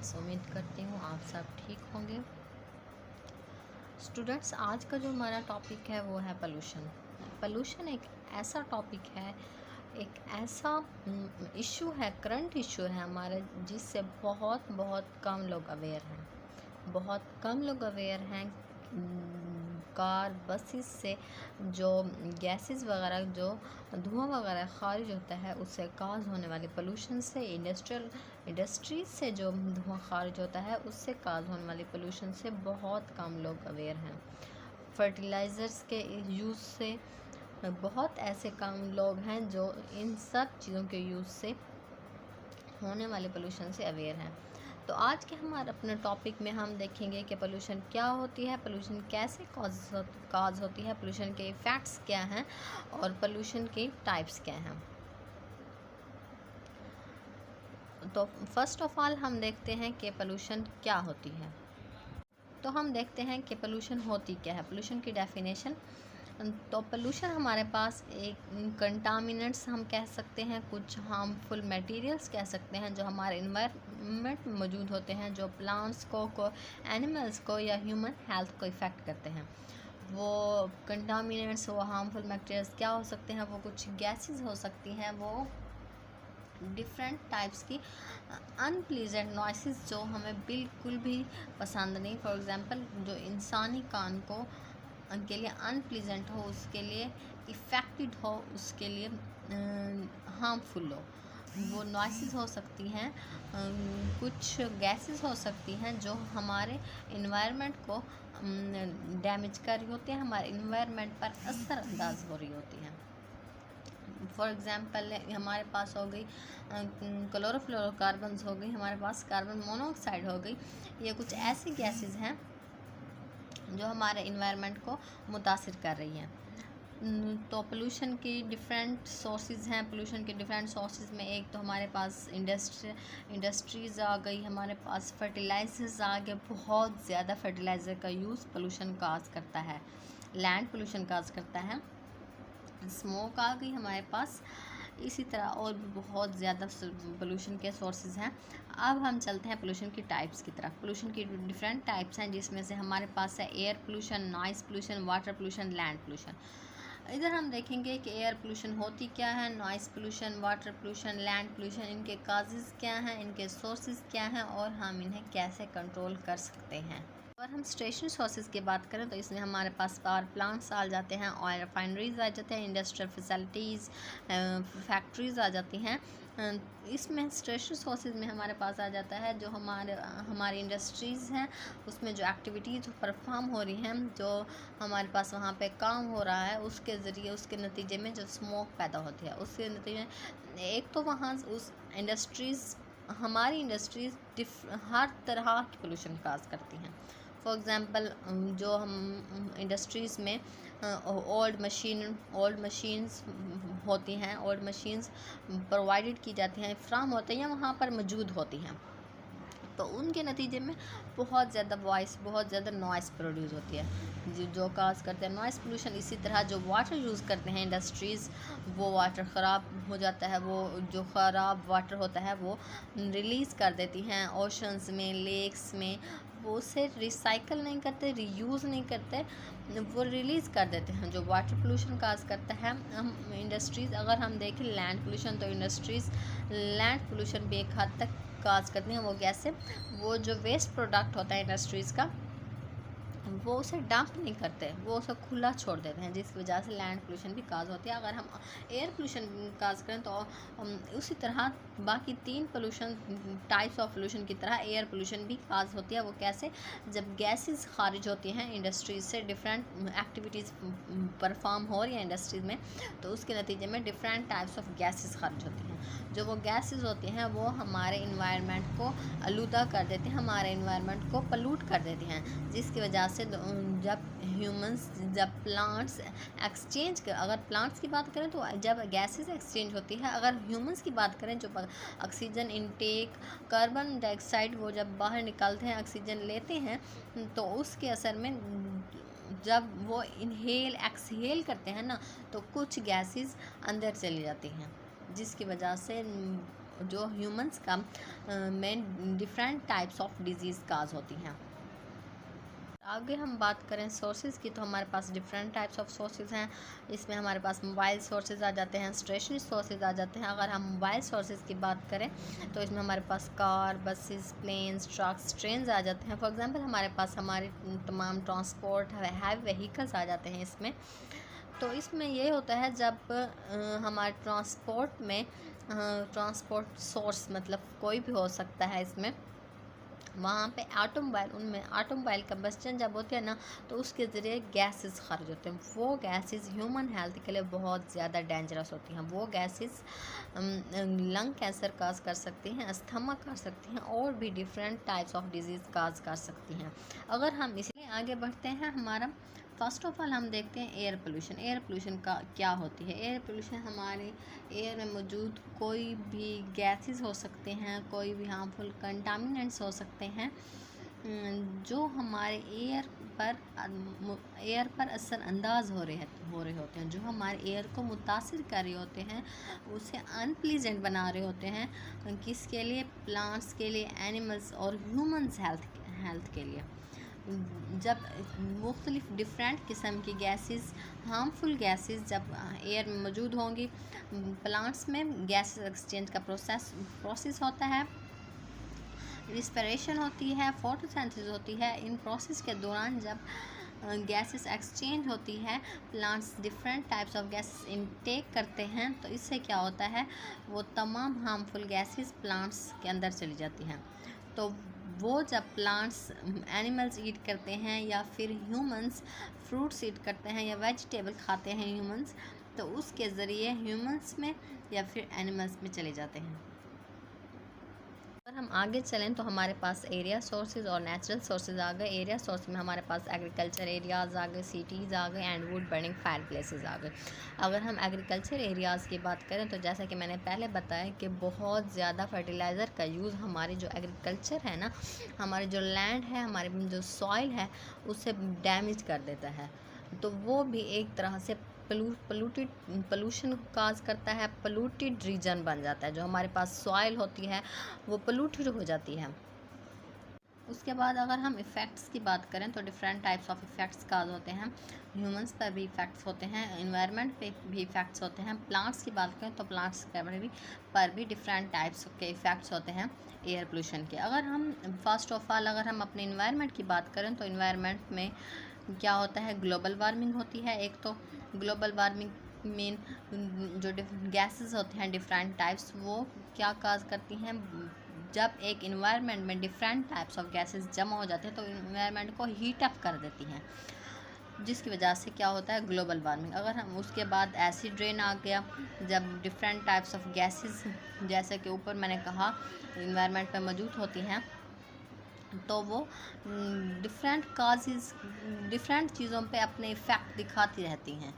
Students, उम्मीद करती हूँ आप सब ठीक होंगे। स्टूडेंट्स, आज का जो हमारा टॉपिक है वो है पोल्यूशन। पोल्यूशन एक ऐसा टॉपिक है, एक ऐसा इशू है, करंट इशू है हमारे, जिससे बहुत बहुत कम लोग अवेयर हैं। बहुत कम लोग अवेयर हैं। कार बसेस से जो गैसेस वगैरह, जो धुआं वगैरह खारिज होता है, उससे काज होने वाले पोल्यूशन से, इंडस्ट्रीज से जो धुआं खारिज होता है उससे काज होने वाले पोल्यूशन से बहुत कम लोग अवेयर हैं। फर्टिलाइज़र्स के यूज़ से बहुत ऐसे कम लोग हैं जो इन सब चीज़ों के यूज़ से होने वाले पोल्यूशन से अवेयर हैं। तो आज के हमारे अपने टॉपिक में हम देखेंगे कि पोल्यूशन क्या होती है, पोल्यूशन कैसे काज होती है, पोल्यूशन के इफ़ेक्ट्स क्या हैं और पोल्यूशन के टाइप्स क्या हैं। तो फर्स्ट ऑफ ऑल हम देखते हैं कि पोल्यूशन क्या होती है। तो हम देखते हैं कि पोल्यूशन होती क्या है, पोल्यूशन की डेफिनेशन। तो पोल्यूशन हमारे पास एक कंटामिनेंट्स हम कह सकते हैं, कुछ हार्मफुल मटेरियल्स कह सकते हैं जो हमारे इन्वायरमेंट में मौजूद होते हैं, जो प्लांट्स को एनिमल्स को या ह्यूमन हेल्थ को इफ़ेक्ट करते हैं। वो कंटामिनेंट्स, वो हार्मफुल मटेरियल्स क्या हो सकते हैं? वो कुछ गैसेस हो सकती हैं, वो डिफरेंट टाइप्स की अनप्लीजेंट नॉइसेस जो हमें बिल्कुल भी पसंद नहीं। फॉर एग्ज़ाम्पल, जो इंसानी कान को के लिए अनप्लीजेंट हो, उसके लिए इफ़ेक्टेड हो, उसके लिए हार्मफुल हो, वो नॉइसेस हो सकती हैं। कुछ गैसेस हो सकती हैं जो हमारे इन्वायरमेंट को डैमेज कर रही होती हैं, हमारे इन्वायरमेंट पर असरअंदाज हो रही होती हैं। फॉर एग्ज़ाम्पल, हमारे पास हो गई क्लोरोफ्लोरोकार्बन्स हो गई, हमारे पास कार्बन मोनोऑक्साइड हो गई। ये कुछ ऐसी गैसेस हैं जो हमारे इन्वायरमेंट को मुतासिर कर रही हैं। तो पोल्यूशन की डिफरेंट सोर्सेज हैं। पोल्यूशन के डिफरेंट सोर्सेज में एक तो हमारे पास इंडस्ट्रीज़ आ गई, हमारे पास फर्टिलाइजर्स आ गए। बहुत ज़्यादा फर्टिलाइज़र का यूज़ पोल्यूशन काज करता है, लैंड पोल्यूशन काज करता है। स्मोक आ गई हमारे पास। इसी तरह और भी बहुत ज़्यादा पोल्यूशन के सोर्सेज हैं। अब हम चलते हैं पोल्यूशन की टाइप्स की तरफ। पोल्यूशन की डिफरेंट टाइप्स हैं, जिसमें से हमारे पास है air pollution, noise pollution, water pollution, land pollution. इधर हम देखेंगे कि एयर पोल्यूशन होती क्या है, noise pollution, water pollution, land pollution, इनके काजेज़ क्या हैं, इनके सोर्सेज क्या हैं और हम इन्हें कैसे कंट्रोल कर सकते हैं। अगर हम स्टेशनरी सोर्सेज की बात करें तो इसमें हमारे पास पावर प्लांट्स आ जाते हैं, ऑयल रिफाइनरीज आ जाते हैं, इंडस्ट्रियल फैसिलिटीज़, फैक्ट्रीज़ आ जाती हैं। इसमें स्टेशनरी सोर्सेज में हमारे पास आ जाता है जो हमारी इंडस्ट्रीज़ हैं, उसमें जो एक्टिविटीज़ परफॉर्म हो रही हैं, जो हमारे पास वहाँ पे काम हो रहा है, उसके ज़रिए, उसके नतीजे में जो स्मोक पैदा होती है, उसके नतीजे में एक तो वहाँ उस हमारी इंडस्ट्रीज़ हर तरह की पोल्यूशन काज करती हैं। फॉर एग्ज़ाम्पल, जो हम इंडस्ट्रीज़ में ओल्ड मशीन्स होती हैं, ओल्ड मशीन्स प्रोवाइडेड की जाती हैं, फ्राहम होते हैं या वहाँ पर मौजूद होती हैं, तो उनके नतीजे में बहुत ज़्यादा वॉइस, बहुत ज़्यादा नॉइस प्रोड्यूस होती है, जो काज करते हैं नॉइस पोल्यूशन। इसी तरह जो वाटर यूज़ करते हैं इंडस्ट्रीज़, वो वाटर ख़राब हो जाता है, वो जो ख़राब वाटर होता है वो रिलीज़ कर देती हैं ओशंस में, लेक्स में। वो उसे रिसाइकल नहीं करते, रीयूज़ नहीं करते, वो रिलीज़ कर देते हैं, जो वाटर पोल्यूशन काज करता है। हम इंडस्ट्रीज़ अगर हम देखें लैंड पोल्यूशन, तो इंडस्ट्रीज़ लैंड पोल्यूशन भी एक हद तक काज करती हैं। वो कैसे? वो जो वेस्ट प्रोडक्ट होता है इंडस्ट्रीज़ का, वो उसे डंप नहीं करते, वो उसे खुला छोड़ देते हैं, जिसकी वजह से लैंड पोल्यूशन भी काज होती है। अगर हम एयर पोल्यूशन काज करें तो उसी तरह बाकी 3 पोल्यूशन टाइप्स ऑफ पोल्यूशन की तरह एयर पोल्यूशन भी काज होती है। वो कैसे? जब गैसेस खारिज होती हैं इंडस्ट्रीज से, डिफरेंट एक्टिविटीज़ परफॉर्म हो रही हैं इंडस्ट्रीज में, तो उसके नतीजे में डिफरेंट टाइप्स ऑफ गैसेस खारिज होती हैं। जो वो गैसेस होती हैं वो हमारे इन्वायरमेंट को आलूदा कर देती हैं, हमारे इन्वायरमेंट को पलूट कर देती हैं, जिसकी वजह से जब प्लांट्स अगर प्लांट्स की बात करें तो जब गैसेस एक्सचेंज होती है, अगर ह्यूमंस की बात करें, जो ऑक्सीजन इनटेक, कार्बन डाइऑक्साइड वो जब बाहर निकलते हैं, ऑक्सीजन लेते हैं, तो उसके असर में जब वो एक्सहेल करते हैं ना, तो कुछ गैसेस अंदर चली जाती हैं, जिसकी वजह से जो ह्यूमंस का में डिफरेंट टाइप्स ऑफ डिजीज़ काज होती हैं। आगे हम बात करें सोर्सेज की, तो हमारे पास डिफरेंट टाइप्स ऑफ सोर्सेज हैं। इसमें हमारे पास मोबाइल सोर्सेज आ जाते हैं, स्टेशनरी सोर्सेज आ जाते हैं। अगर हम मोबाइल सोर्सेज की बात करें तो इसमें हमारे पास car, buses, planes, trucks, trains आ जाते हैं। फॉर एग्जांपल हमारे पास हमारे तमाम ट्रांसपोर्ट हैवी व्हीकल्स आ जाते हैं इसमें। तो इसमें ये होता है जब हमारे ट्रांसपोर्ट में ट्रांसपोर्ट सोर्स मतलब कोई भी हो सकता है इसमें, वहाँ पे ऑटोमोबाइल, उनमें ऑटोमोबाइल कंबस्टन जब होती है ना, तो उसके ज़रिए गैसेस खर्च होते हैं। वो गैसेस ह्यूमन हेल्थ के लिए बहुत ज़्यादा डेंजरस होती हैं। वो गैसेस लंग कैंसर काज कर सकती हैं, अस्थमा कर सकती हैं, और भी डिफरेंट टाइप्स ऑफ डिजीज़ काज कर सकती हैं। अगर हम इसलिए आगे बढ़ते हैं, हमारा फर्स्ट ऑफ ऑल हम देखते हैं एयर पोल्यूशन। एयर पोल्यूशन का क्या होती है? एयर पोल्यूशन हमारे एयर में मौजूद कोई भी गैसेस हो सकते हैं, कोई भी हार्मफुल कंटामिनेंट्स हो सकते हैं जो हमारे एयर पर असरअंदाज हो रहे होते हैं, जो हमारे एयर को मुतासिर कर रहे होते हैं, उसे अनप्लीजेंट बना रहे होते हैं। किसके लिए? प्लांट्स के लिए, एनिमल्स और ह्यूमंस हेल्थ के लिए। जब मुख्तलिफ डिफरेंट किस्म की गैसेस, हार्मफुल गैसेस जब एयर में मौजूद होंगी, प्लांट्स में गैसेस एक्सचेंज का प्रोसेस होता है, रिस्पिरेशन होती है, फोटोसिंथेसिस होती है। इन प्रोसेस के दौरान जब गैसेस एक्सचेंज होती है, plants different types of gases intake करते हैं, तो इससे क्या होता है, वो तमाम हार्मफुल गैसेस प्लांट्स के अंदर चली जाती हैं। तो वो जब प्लांट्स एनिमल्स ईट करते हैं या फिर ह्यूमंस फ्रूट्स ईट करते हैं या वेजिटेबल खाते हैं ह्यूमंस, तो उसके ज़रिए ह्यूमंस में या फिर एनिमल्स में चले जाते हैं। अगर हम आगे चलें तो हमारे पास एरिया सोर्सेज और नेचुरल सोर्सेज आ गए। एरिया सोर्स में हमारे पास एग्रीकल्चर एरियाज़ आ गए, सिटीज़ आ गए, and wood burning fireplaces आ गए। अगर हम एग्रीकल्चर एरियाज़ की बात करें तो जैसा कि मैंने पहले बताया कि बहुत ज़्यादा फर्टिलाइज़र का यूज़ हमारी जो एग्रीकल्चर है ना, हमारी जो लैंड है, हमारी जो सॉइल है, उसे डैमेज कर देता है। तो वो भी एक तरह से पोल्यूशन काज करता है। पोल्यूटेड रीजन बन जाता है, जो हमारे पास सॉइल होती है वो पोल्यूटेड हो जाती है। उसके बाद अगर हम इफ़ेक्ट्स की बात करें तो डिफरेंट टाइप्स ऑफ इफ़ेक्ट्स काज होते हैं। ह्यूमंस पर भी इफ़ेक्ट्स होते हैं, इन्वायरमेंट पे भी इफ़ेक्ट्स होते हैं। प्लांट्स की बात करें तो प्लांट्स पर भी डिफरेंट टाइप्स के इफ़ेक्ट्स होते हैं एयर पोल्यूशन के। अगर हम फर्स्ट ऑफ ऑल अगर हम अपने इन्वायरमेंट की बात करें तो इन्वायरमेंट में क्या होता है, ग्लोबल वार्मिंग होती है। एक तो ग्लोबल वार्मिंग में जो गैसेस होते हैं डिफरेंट टाइप्स, वो क्या काज करती हैं, जब एक इन्वायरमेंट में डिफरेंट टाइप्स ऑफ गैसेस जमा हो जाते हैं तो इन्वायरमेंट को हीट अप कर देती हैं, जिसकी वजह से क्या होता है, ग्लोबल वार्मिंग। अगर हम उसके बाद एसिड रेन आ गया, जब डिफरेंट टाइप्स ऑफ गैसेस जैसे कि ऊपर मैंने कहा इन्वायरमेंट में मौजूद होती हैं, तो वो डिफरेंट काजेज़ डिफरेंट चीज़ों पे अपने इफ़ेक्ट दिखाती रहती हैं।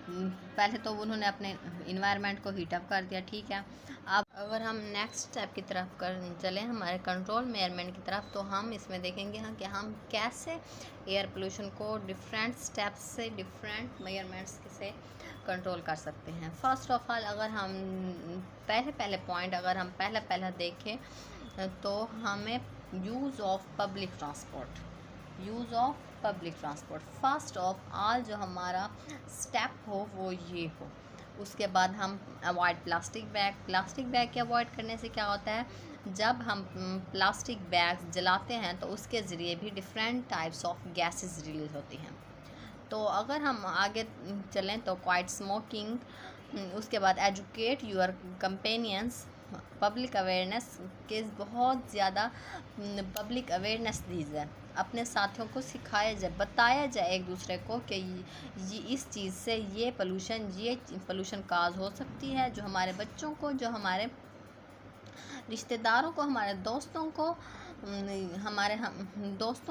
पहले तो उन्होंने अपने इन्वायरमेंट को हीट अप कर दिया, ठीक है। अब अगर हम नेक्स्ट स्टेप की तरफ चलें, हमारे कंट्रोल मेजरमेंट की तरफ, तो हम इसमें देखेंगे कि हम कैसे एयर पोल्यूशन को डिफरेंट स्टेप्स से, डिफरेंट मेजरमेंट्स से कंट्रोल कर सकते हैं। फर्स्ट ऑफ ऑल अगर हम पहले पॉइंट अगर हम पहला देखें तो हमें use of public transport first of all जो हमारा स्टेप हो वो ये हो। उसके बाद हम अवॉइड प्लास्टिक बैग के अवॉइड करने से क्या होता है, जब हम प्लास्टिक बैग जलाते हैं तो उसके ज़रिए भी different types of gases release होती हैं। तो अगर हम आगे चलें तो क्वाइट स्मोकिंग, उसके बाद educate your companions, public awareness के बहुत ज़्यादा पब्लिक अवेयरनेस दी जाए, अपने साथियों को सिखाया जाए, बताया जाए एक दूसरे को कि ये इस चीज़ से ये पोल्यूशन काज हो सकती है, जो हमारे बच्चों को, जो हमारे रिश्तेदारों को, हमारे दोस्तों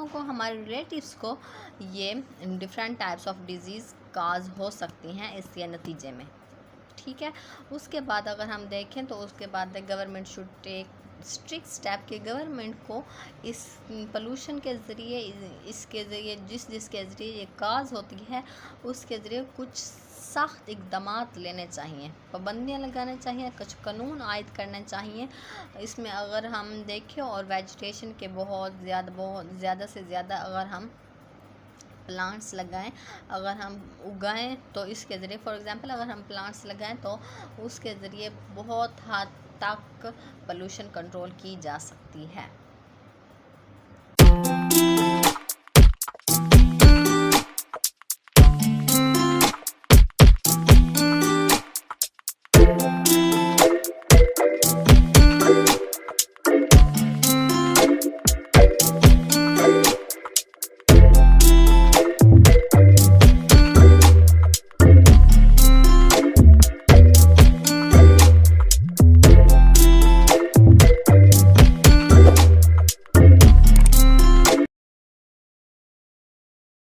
को, हमारे रिलेटिव्स को ये डिफरेंट टाइप्स ऑफ डिजीज़ काज हो सकती हैं इसके नतीजे में, ठीक है। उसके बाद अगर हम देखें तो उसके बाद government should take strict step के गवर्नमेंट को इस पोल्यूशन के ज़रिए, इसके ज़रिए जिसके ज़रिए ये काज होती है उसके ज़रिए कुछ सख्त इक़दामात लेने चाहिए, पाबंदियाँ लगाने चाहिए, कुछ कानून आयद करने चाहिए। इसमें अगर हम देखें और वेजिटेशन के बहुत ज़्यादा से ज़्यादा अगर हम प्लांट्स लगाएं, अगर हम उगाएं तो इसके ज़रिए, फॉर एग्ज़ाम्पल अगर हम प्लांट्स लगाएं तो उसके ज़रिए बहुत हद तक पोल्यूशन कंट्रोल की जा सकती है।